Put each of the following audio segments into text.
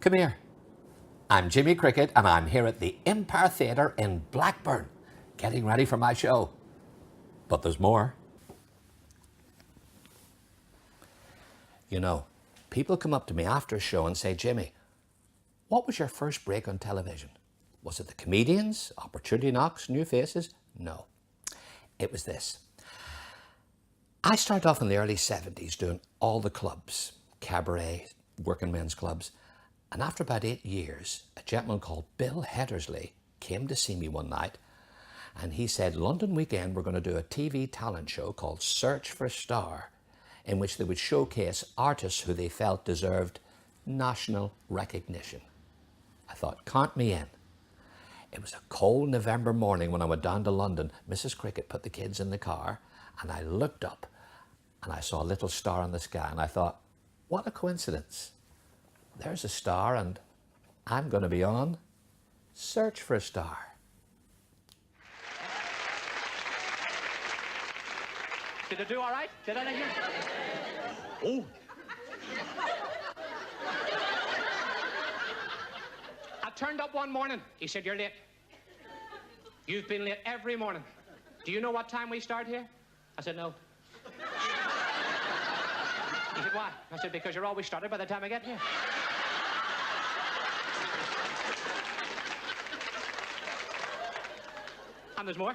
Come here. I'm Jimmy Cricket and I'm here at the Empire Theatre in Blackburn, getting ready for my show. But there's more. You know, people come up to me after a show and say, Jimmy, what was your first break on television? Was it the comedians, Opportunity Knocks, New Faces? No, it was this. I started off in the early 70s doing all the clubs, cabaret, working men's clubs. And after about 8 years, a gentleman called Bill Heddersley came to see me one night and he said, London weekend, we're going to do a TV talent show called Search for a Star, in which they would showcase artists who they felt deserved national recognition. I thought, count me in. It was a cold November morning when I went down to London. Mrs. Cricket put the kids in the car and I looked up and I saw a little star in the sky and I thought, what a coincidence. There's a star and I'm going to be on Search for a Star. Did I do all right? Did I let you? Oh. I turned up one morning. He said, you're late. You've been late every morning. Do you know what time we start here? I said, no. He said, why? I said, because you're always started by the time I get here. And there's more.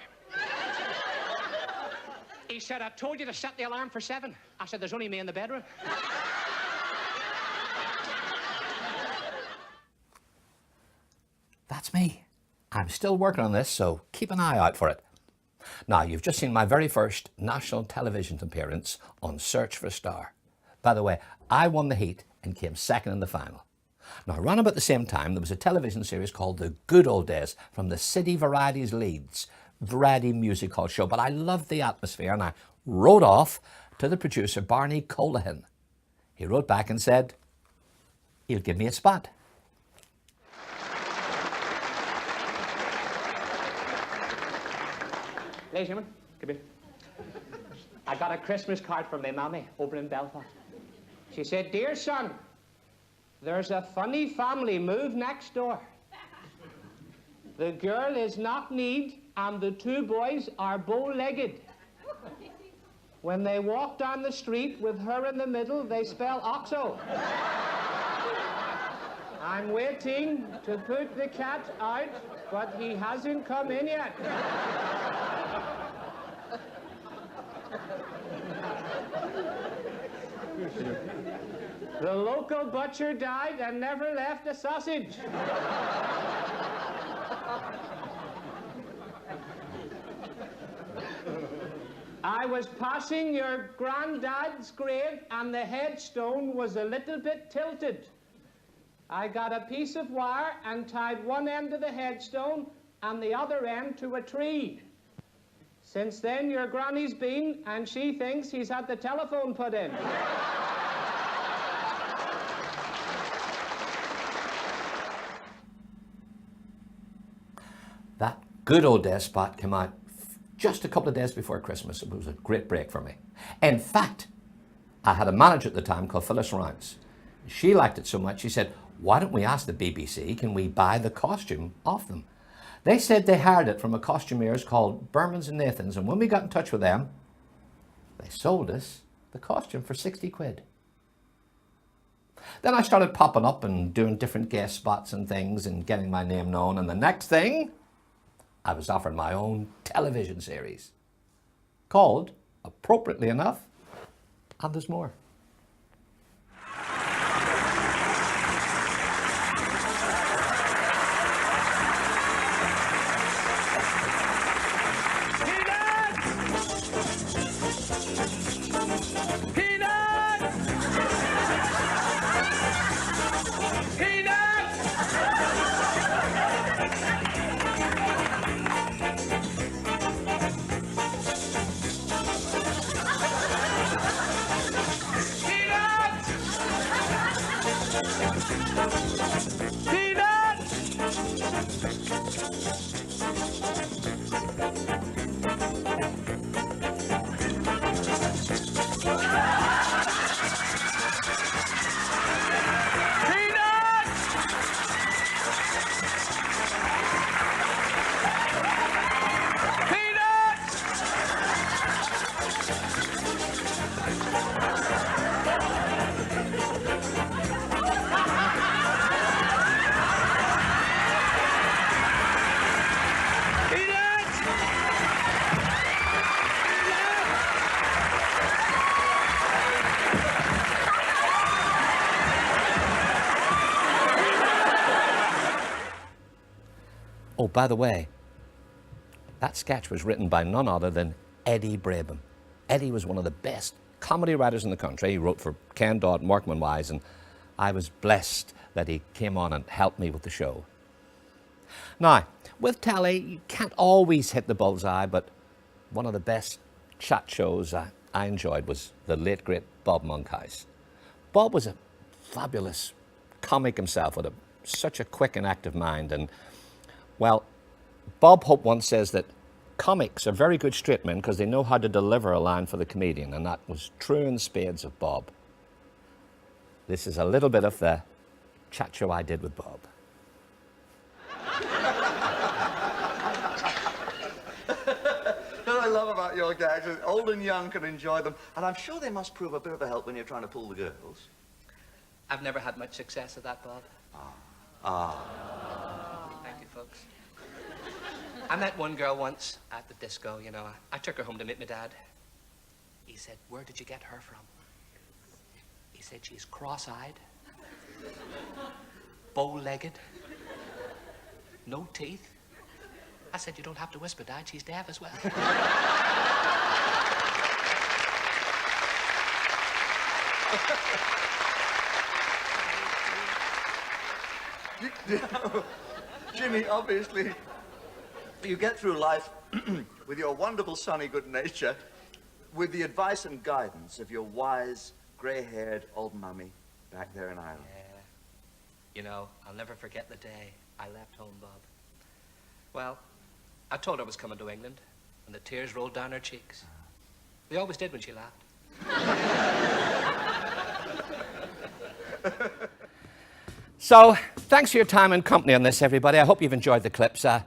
He said, I told you to set the alarm for 7. I said, there's only me in the bedroom. That's me. I'm still working on this, so keep an eye out for it. Now, you've just seen my very first national television appearance on Search for a Star. By the way, I won the heat and came second in the final. Now, around about the same time, there was a television series called The Good Old Days from the City Varieties Leeds variety music hall show, but I loved the atmosphere and I wrote off to the producer, Barney Colahan. He wrote back and said, he'll give me a spot. Ladies and gentlemen, come here. I got a Christmas card from my mammy over in Belfast. She said, dear son, there's a funny family moved next door. The girl is knock-kneed and the 2 boys are bow-legged. When they walk down the street with her in the middle, they spell OXO. I'm waiting to put the cat out, but he hasn't come in yet. The local butcher died and never left a sausage. I was passing your granddad's grave and the headstone was a little bit tilted. I got a piece of wire and tied one end of the headstone and the other end to a tree. Since then, your granny's been, and she thinks he's had the telephone put in. That Good Old Days spot came out just a couple of days before Christmas. It was a great break for me. In fact, I had a manager at the time called Phyllis Rounds. She liked it so much, she said, why don't we ask the BBC, can we buy the costume off them? They said they hired it from a costumiers called Bermans and Nathans, and when we got in touch with them, they sold us the costume for 60 quid. Then I started popping up and doing different guest spots and things and getting my name known, and the next thing, I was offered my own television series called, appropriately enough, And There's More. Oh, by the way, that sketch was written by none other than Eddie Brabham. Eddie was one of the best comedy writers in the country. He wrote for Ken Dodd, Morecambe and Wise, and I was blessed that he came on and helped me with the show. Now, with telly, you can't always hit the bullseye, but one of the best chat shows I enjoyed was the late, great Bob Monkhouse. Bob was a fabulous comic himself with such a quick and active mind. And, well, Bob Hope once says that comics are very good straight men because they know how to deliver a line for the comedian, and that was true in spades of Bob. This is a little bit of the chat show I did with Bob. What I love about your gags is old and young can enjoy them, and I'm sure they must prove a bit of a help when you're trying to pull the girls. I've never had much success at that, Bob. Thank you, folks. I met one girl once at the disco, you know. I took her home to meet my dad. He said, "Where did you get her from?" He said, "She's cross-eyed, bow-legged, no teeth." I said, "You don't have to whisper, Dad. She's deaf as well." Jimmy, obviously, you get through life with your wonderful sunny good nature, with the advice and guidance of your wise, grey-haired old mummy back there in Ireland. Yeah. You know, I'll never forget the day I left home, Bob. Well, I told her I was coming to England, and the tears rolled down her cheeks. They always did when she laughed. So, thanks for your time and company on this, everybody. I hope you've enjoyed the clips. Well,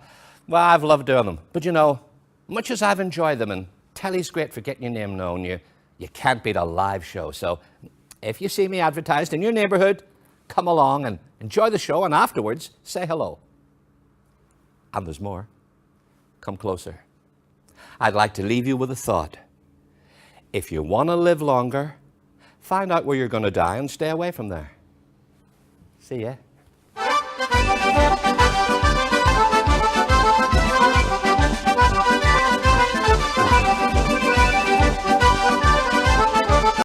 I've loved doing them. But you know, much as I've enjoyed them, and telly's great for getting your name known, you can't beat a live show. So, if you see me advertised in your neighbourhood, come along and enjoy the show, and afterwards, say hello. And there's more. Come closer. I'd like to leave you with a thought. If you want to live longer, find out where you're going to die and stay away from there. See ya.